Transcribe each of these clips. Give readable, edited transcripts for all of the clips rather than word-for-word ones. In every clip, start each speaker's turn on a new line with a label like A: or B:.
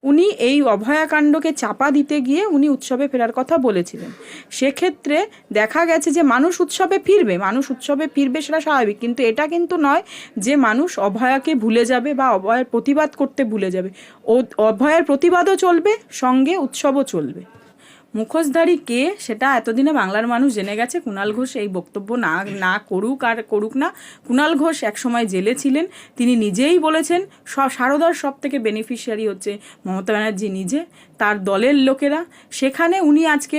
A: উনি এই অভয়াকাণ্ডকে চাপা দিতে গিয়ে উনি উৎসবে ফেরার কথা বলেছিলেন। সেক্ষেত্রে দেখা গেছে যে মানুষ উৎসবে ফিরবে সেটা স্বাভাবিক, কিন্তু এটা কিন্তু নয় যে মানুষ অভয়াকে ভুলে যাবে বা অভয়ের প্রতিবাদ করতে ভুলে যাবে। ও অভয়ের প্রতিবাদও চলবে, সঙ্গে উৎসবও চলবে। মুখোশধারী কে সেটা এতদিনে বাংলার মানুষ জেনে গেছে। কুণাল ঘোষ এই বক্তব্য না করুক আর করুক না, কুণাল ঘোষ একসময় জেলে ছিলেন, তিনি নিজেই বলেছেন সারদার সব থেকে বেনিফিশিয়ারি হচ্ছে মমতা ব্যানার্জি নিজে, তার দলের লোকেরা। সেখানে উনি আজকে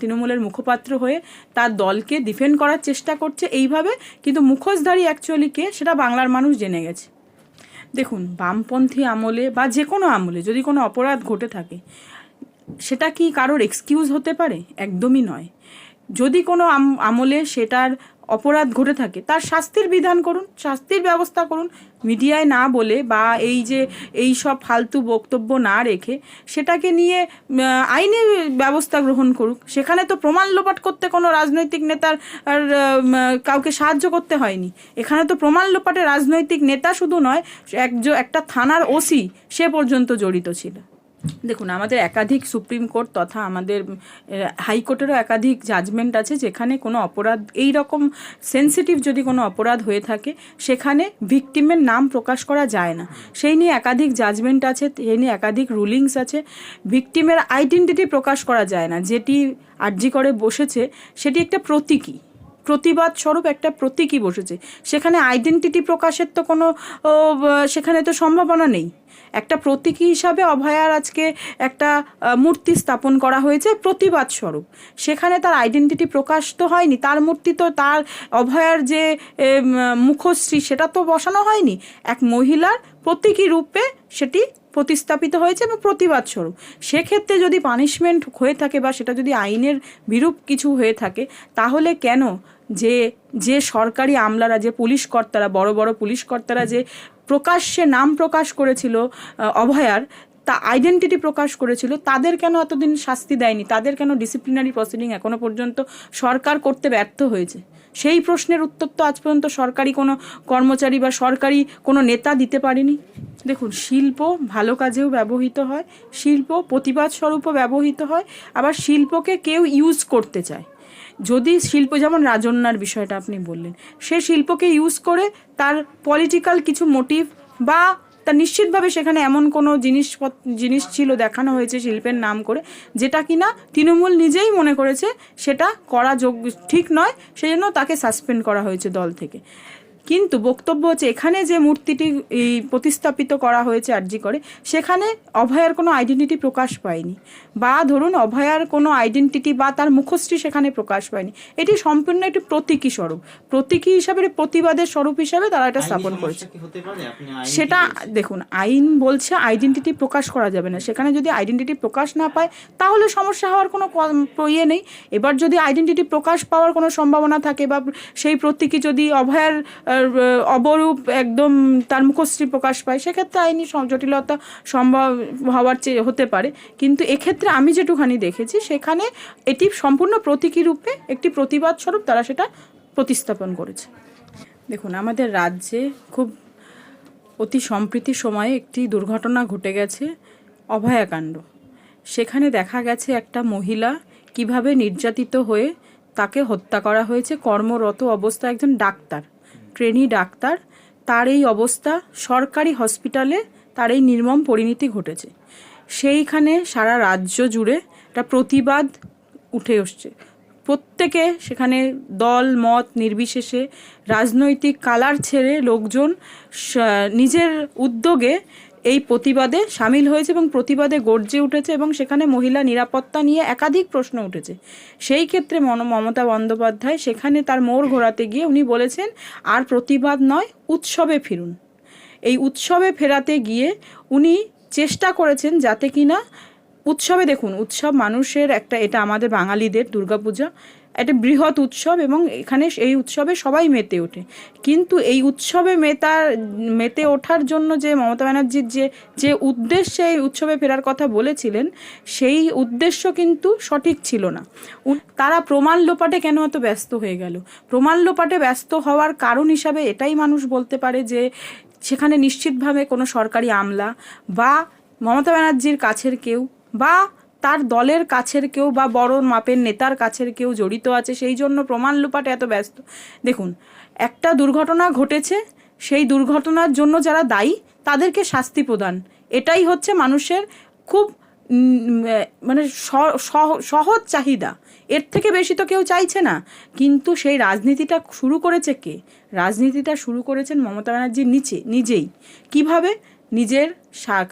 A: তৃণমূলের মুখপাত্র হয়ে তার দলকে ডিফেন্ড করার চেষ্টা করছে এইভাবে, কিন্তু মুখোশধারী অ্যাকচুয়ালি কে সেটা বাংলার মানুষ জেনে গেছে। দেখুন, বামপন্থী আমলে বা যে কোনো আমলে যদি কোনো অপরাধ ঘটে থাকে, সেটা কি কারোর এক্সকিউজ হতে পারে? একদমই নয়। যদি কোনো আমলে সেটার অপরাধ ঘটে থাকে, তার শাস্তির বিধান করুন, শাস্তির ব্যবস্থা করুন। মিডিয়ায় না বলে বা এই যে এই সব ফালতু বক্তব্য না রেখে সেটাকে নিয়ে আইনি ব্যবস্থা গ্রহণ করুক। সেখানে তো প্রমাণ লোপাট করতে কোনো রাজনৈতিক নেতার আর কাউকে সাহায্য করতে হয়নি। এখানে তো প্রমাণ লোপাটে রাজনৈতিক নেতা শুধু নয়, একটা থানার ওসি সে পর্যন্ত জড়িত ছিল। দেখুন, আমাদের একাধিক সুপ্রিম কোর্ট তথা আমাদের হাইকোর্টেরও একাধিক জাজমেন্ট আছে, যেখানে কোনো অপরাধ এই রকম সেন্সিটিভ যদি কোনো অপরাধ হয়ে থাকে সেখানে ভিকটিমের নাম প্রকাশ করা যায় না। সেই নিয়ে একাধিক জাজমেন্ট আছে, সেই নিয়ে একাধিক রুলিংস আছে। ভিকটিমের আইডেন্টিটি প্রকাশ করা যায় না। যেটি আরজি করে বসেছে সেটি একটা প্রতিবাদ স্বরূপ একটা প্রতীকই বসেছে। সেখানে আইডেন্টিটি প্রকাশের তো কোনো সেখানে তো সম্ভাবনা নেই। একটা প্রতীকী হিসাবে অভয়ার আজকে একটা মূর্তি স্থাপন করা হয়েছে প্রতিবাদ স্বরূপ। সেখানে তার আইডেন্টিটি প্রকাশ তো হয়নি, তার মূর্তি তো তার অভয়ার যে মুখশ্রী সেটা তো বসানো হয়নি। এক মহিলার প্রতীকী রূপে সেটি প্রতিস্থাপিত হয়েছে এবং প্রতিবাদ স্বরূপ। সেক্ষেত্রে যদি পানিশমেন্ট হয়ে থাকে বা সেটা যদি আইনের বিরূপ কিছু হয়ে থাকে, তাহলে কেন যে সরকারি আমলারা, যে পুলিশ কর্তারা, বড় বড় পুলিশ কর্তারা যে প্রকাশ্যে নাম প্রকাশ করেছিল অভয়ার, তা আইডেন্টিটি প্রকাশ করেছিল, তাদের কেন এতদিন শাস্তি দেয়নি? তাদের কেন ডিসিপ্লিনারি প্রসিডিং এখনো পর্যন্ত সরকার করতে ব্যর্থ হয়েছে? সেই প্রশ্নের উত্তর তো আজ পর্যন্ত সরকারি কোনো কর্মচারী বা সরকারি কোনো নেতা দিতে পারেনি। দেখুন, শিল্প ভালো কাজেও ব্যবহৃত হয়, শিল্প প্রতিবাদ স্বরূপও ব্যবহৃত হয়, আবার শিল্পকে কেউ ইউজ করতে চায়। যদি শিল্প, যেমন রাজন্যার বিষয়টা আপনি বললেন, সে শিল্পকে ইউজ করে তার পলিটিক্যাল কিছু মোটিভ বা তা নিশ্চিতভাবে সেখানে এমন কোনো জিনিস ছিল দেখানো হয়েছে শিল্পের নাম করে, যেটা কিনা তৃণমূল নিজেই মনে করেছে সেটা করা ঠিক নয়, সেজন্য তাকে সাসপেন্ড করা হয়েছে দল থেকে। কিন্তু বক্তব্য হচ্ছে এখানে যে মূর্তিটি প্রতিস্থাপিত করা হয়েছে আরজি করে, সেখানে অভয়ার কোনো আইডেন্টিটি প্রকাশ পায়নি, বা ধরুন অভয়ার কোনো আইডেন্টিটি বা তার মুখশ্রী সেখানে প্রকাশ পায়নি। এটি সম্পূর্ণ একটি প্রতীকী স্বরূপ, প্রতীকী হিসাবে, প্রতিবাদের স্বরূপ হিসাবে তারা এটা স্থাপন করেছে। সেটা দেখুন, আইন বলছে আইডেন্টিটি প্রকাশ করা যাবে না। সেখানে যদি আইডেন্টিটি প্রকাশ না পায় তাহলে সমস্যা হওয়ার কোনো ইয়ে নেই। এবার যদি আইডেন্টিটি প্রকাশ পাওয়ার কোনো সম্ভাবনা থাকে বা সেই প্রতীকী যদি অভয়ার অবরূপ একদম তার মুখশ্রী প্রকাশ পায়, সেক্ষেত্রে আইনি জটিলতা সম্ভব হতে পারে। কিন্তু এক্ষেত্রে আমি যেটুখানি দেখেছি, সেখানে এটি সম্পূর্ণ প্রতীকী রূপে একটি প্রতিবাদ স্বরূপ তারা সেটা প্রতিস্থাপন করেছে। দেখুন, আমাদের রাজ্যে খুব অতি সম্প্রতি সময়ে একটি দুর্ঘটনা ঘটে গেছে, অভয়াকাণ্ড। সেখানে দেখা গেছে একটা মহিলা কিভাবে নির্যাতিত হয়ে তাকে হত্যা করা হয়েছে। কর্মরত অবস্থায় একজন ডাক্তার, ট্রেনি ডাক্তার, তার এই অবস্থা, সরকারি হসপিটালে তার এই নির্মম পরিণতি ঘটেছে। সেইখানে সারা রাজ্য জুড়ে একটা প্রতিবাদ উঠে আসছে। প্রত্যেকে সেখানে দল মত নির্বিশেষে, রাজনৈতিক কালার ছেড়ে লোকজন নিজের উদ্যোগে এই প্রতিবাদে সামিল হয়েছে এবং প্রতিবাদে গর্জে উঠেছে, এবং সেখানে মহিলা নিরাপত্তা নিয়ে একাধিক প্রশ্ন উঠেছে। সেই ক্ষেত্রে মমতা বন্দ্যোপাধ্যায় সেখানে তার মোড় ঘোরাতে গিয়ে উনি বলেছেন, আর প্রতিবাদ নয়, উৎসবে ফিরুন। এই উৎসবে ফেরাতে গিয়ে উনি চেষ্টা করেছেন যাতে কিনা উৎসবে, দেখুন উৎসব মানুষের একটা, এটা আমাদের বাঙালিদের দুর্গাপূজা একটা বৃহৎ উৎসব, এবং এখানে এই উৎসবে সবাই মেতে ওঠে। কিন্তু এই উৎসবে মেতে ওঠার জন্য যে মমতা ব্যানার্জির যে উদ্দেশ্যে এই উৎসবে ফেরার কথা বলেছিলেন, সেই উদ্দেশ্য কিন্তু সঠিক ছিল না। তারা প্রমাণ লোপাটে কেন এত ব্যস্ত হয়ে গেল? প্রমাণ লোপাটে ব্যস্ত হওয়ার কারণ হিসাবে এটাই মানুষ বলতে পারে যে সেখানে নিশ্চিতভাবে কোনো সরকারি আমলা বা মমতা ব্যানার্জির কাছের কেউ বা তার দলের কাছের কেউ বা বড় মাপের নেতার কাছের কেউ জড়িত আছে, সেই জন্য প্রমাণ লোপাটে এত ব্যস্ত। দেখুন, একটা দুর্ঘটনা ঘটেছে, সেই দুর্ঘটনার জন্য যারা দায়ী তাদেরকে শাস্তি প্রদান, এটাই হচ্ছে মানুষের খুব মানে সহজ চাহিদা। এর থেকে বেশি তো কেউ চাইছে না। কিন্তু সেই রাজনীতিটা শুরু করেছে কে? রাজনীতিটা শুরু করেছেন মমতা ব্যানার্জি নিজেই। কিভাবে? নিজের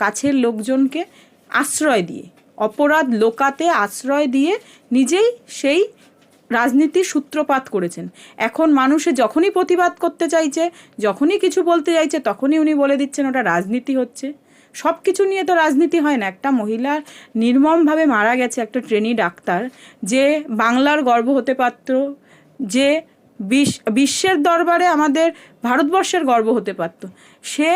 A: কাছের লোকজনকে আশ্রয় দিয়ে, অপরাধ লোকাতে আশ্রয় দিয়ে নিজেই সেই রাজনীতির সূত্রপাত করেছেন। এখন মানুষে যখনই প্রতিবাদ করতে চাইছে, যখনই কিছু বলতে চাইছে, তখনই উনি বলে দিচ্ছেন ওটা রাজনীতি হচ্ছে। সব কিছু নিয়ে তো রাজনীতি হয় না। একটা মহিলার নির্মমভাবে মারা গেছে, একটা ট্রেনি ডাক্তার, যে বাংলার গর্ব হতে পারত, যে বিশ্বের দরবারে আমাদের ভারতবর্ষের গর্ব হতে পারত, সে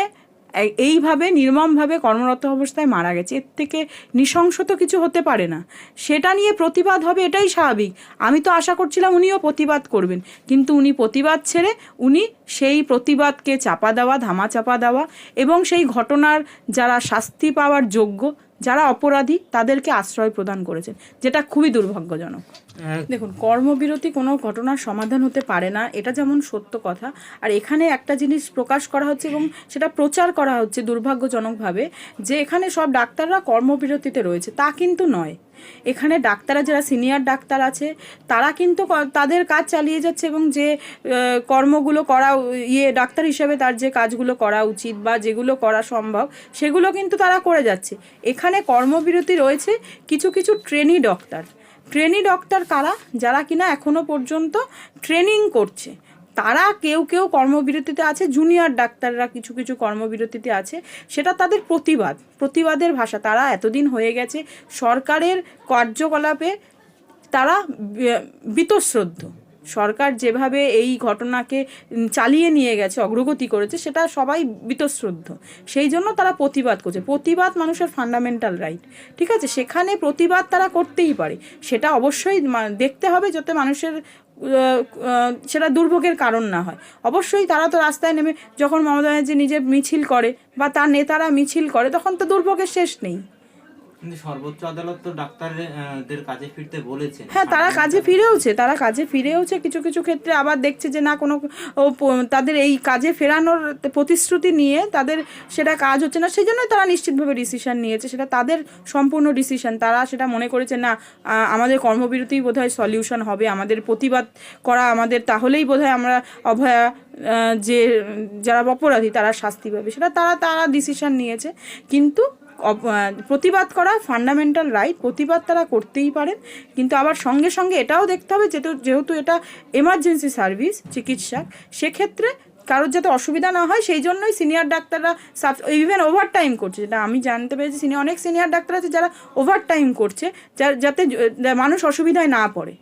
A: এইভাবে নির্মমভাবে কর্মরত অবস্থায় মারা গেছে। এর থেকে নৃশংস তো কিছু হতে পারে না। সেটা নিয়ে প্রতিবাদ হবে, এটাই স্বাভাবিক। আমি তো আশা করছিলাম উনিও প্রতিবাদ করবেন, কিন্তু উনি প্রতিবাদ ছেড়ে উনি সেই প্রতিবাদকে চাপা দেওয়া, ধামাচাপা দেওয়া এবং সেই ঘটনার যারা শাস্তি পাওয়ার যোগ্য, যারা অপরাধী, তাদেরকে আশ্রয় প্রদান করেছেন, যেটা খুবই দুর্ভাগ্যজনক। দেখুন, কর্মবিরতি কোনো ঘটনার সমাধান হতে পারে না, এটা যেমন সত্য কথা। আর এখানে একটা জিনিস প্রকাশ করা হচ্ছে এবং সেটা প্রচার করা হচ্ছে দুর্ভাগ্যজনকভাবে, যে এখানে সব ডাক্তাররা কর্মবিরতিতে রয়েছে, তা কিন্তু নয়। এখানে ডাক্তাররা যারা সিনিয়র ডাক্তার আছে তারা কিন্তু তাদের কাজ চালিয়ে যাচ্ছে এবং যে কর্মগুলো করা ডাক্তার হিসেবে তার যে কাজগুলো করা উচিত বা যেগুলো করা সম্ভব সেগুলো কিন্তু তারা করে যাচ্ছে। এখানে কর্মবিরতি রয়েছে কিছু কিছু ট্রেনি ডক্টর কারা? যারা কিনা এখনো পর্যন্ত ট্রেনিং করছে, তারা কেউ কর্মবিরতিতে আছে। জুনিয়র ডাক্তাররা কিছু কিছু কর্মবিরতিতে আছে, সেটা তাদের প্রতিবাদের ভাষা। তারা এতদিন হয়ে গেছে সরকারের কার্যকলাপে তারা বীতশ্রদ্ধ। সরকার যেভাবে এই ঘটনাকে চালিয়ে নিয়ে গেছে, অগ্রগতি করেছে, সেটা সবাই বীতশ্রদ্ধ। সেই জন্য তারা প্রতিবাদ করছে। প্রতিবাদ মানুষের ফান্ডামেন্টাল রাইট, ঠিক আছে? সেখানে প্রতিবাদ তারা করতেই পারে, সেটা অবশ্যই দেখতে হবে যাতে মানুষের সেটা দুর্ভোগের কারণ না হয়। অবশ্যই তারা তো রাস্তায় নেমে যখন মমতা ব্যানার্জি নিজে মিছিল করে বা তার নেতারা মিছিল করে, তখন তো দুর্ভোগের শেষ নেই।
B: কিন্তু সর্বোচ্চ আদালত তো ডাক্তারদের কাজে ফিরতে বলেছে।
A: হ্যাঁ, তারা কাজে ফিরেওছে কিছু কিছু ক্ষেত্রে। আবার দেখছে যে না, কোনো তাদের এই কাজে ফেরানোর প্রতিশ্রুতি নিয়ে তাদের সেটা কাজ হচ্ছে না, সেই জন্যই তারা নিশ্চিতভাবে ডিসিশন নিয়েছে। সেটা তাদের সম্পূর্ণ ডিসিশন। তারা সেটা মনে করেছে না, আমাদের কর্মবিরতি বোধহয় সলিউশন হবে, আমাদের প্রতিবাদ করা আমাদের, তাহলেই বোধহয় আমরা অভয়া যে যারা অপরাধী তারা শাস্তি পাবে, সেটা তারা ডিসিশন নিয়েছে। কিন্তু প্রতিবাদ করা ফান্ডামেন্টাল রাইট, প্রতিবাদ তারা করতেই পারেন। কিন্তু আবার সঙ্গে সঙ্গে এটাও দেখতে হবে যেহেতু এটা এমার্জেন্সি সার্ভিস, চিকিৎসা, সেক্ষেত্রে কারোর যাতে অসুবিধা না হয়, সেই জন্যই সিনিয়র ডাক্তাররা ইভেন ওভারটাইম করছে। যেটা আমি জানতে পেরেছি, অনেক সিনিয়র ডাক্তার আছে যারা ওভারটাইম করছে, যাতে মানুষ অসুবিধায় না পড়ে।